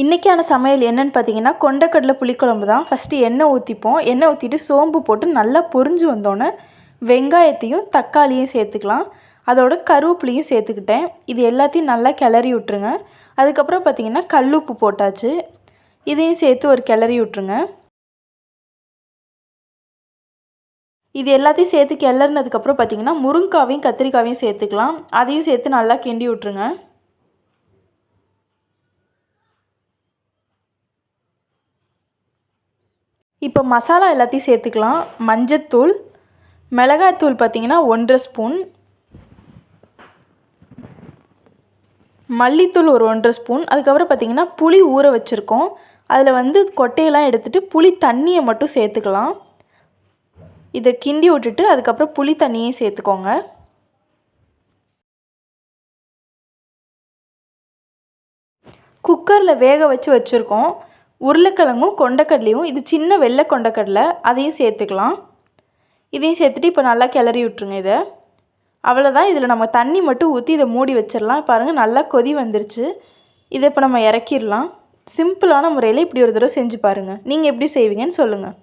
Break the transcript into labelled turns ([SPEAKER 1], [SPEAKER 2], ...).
[SPEAKER 1] இன்றைக்கான சமையல் என்னென்னு பார்த்தீங்கன்னா கொண்டக்கடலை புளிக்குழம்பு தான். ஃபஸ்ட்டு எண்ணெய் ஊற்றிப்போம். எண்ணெய் ஊற்றிட்டு சோம்பு போட்டு நல்லா பொரிஞ்சு வந்தோடனே வெங்காயத்தையும் தக்காளியும் சேர்த்துக்கலாம். அதோட கருவேப்பிலையும் சேர்த்துக்கிட்டேன். இது எல்லாத்தையும் நல்லா கிளறி விட்ருங்க. அதுக்கப்புறம் பார்த்தீங்கன்னா கல்லுப்பு போட்டாச்சு. இதையும் சேர்த்து ஒரு கிளறி விட்ருங்க. இது எல்லாத்தையும் சேர்த்து கிளறினதுக்கப்புறம் பார்த்தீங்கன்னா முருங்காவையும் கத்திரிக்காவையும் சேர்த்துக்கலாம். அதையும் சேர்த்து நல்லா கிண்டி விட்ருங்க. இப்போ மசாலா எல்லாத்தையும் சேர்த்துக்கலாம். மஞ்சத்தூள், மிளகாய்த்தூள் பார்த்திங்கன்னா 1.5 ஸ்பூன், மல்லித்தூள் ஒரு 1.5 ஸ்பூன். அதுக்கப்புறம் பார்த்திங்கன்னா புளி ஊற வச்சுருக்கோம். அதில் கொட்டையெல்லாம் எடுத்துகிட்டு புளி தண்ணியை மட்டும் சேர்த்துக்கலாம். இதை கிண்டி விட்டுட்டு அதுக்கப்புறம் புளி தண்ணியும் சேர்த்துக்கோங்க. குக்கரில் வேக வச்சுருக்கோம். உருளைக்கிழங்கும் கொண்டக்கடலையும், இது சின்ன வெள்ளை கொண்டக்கடலை, அதையும் சேர்த்துக்கலாம். இதையும் சேர்த்துட்டு இப்போ நல்லா கிளறி விட்ருங்க. இதை அவ்வளோதான். இதில் நம்ம தண்ணி மட்டும் ஊற்றி இதை மூடி வச்சிடலாம். பாருங்கள் நல்லா கொதி வந்துருச்சு. இதை இப்போ நம்ம இறக்கிடலாம். சிம்பிளான முறையில் இப்படி ஒரு தடவை செஞ்சு பாருங்கள். நீங்கள் எப்படி செய்வீங்கன்னு சொல்லுங்கள்.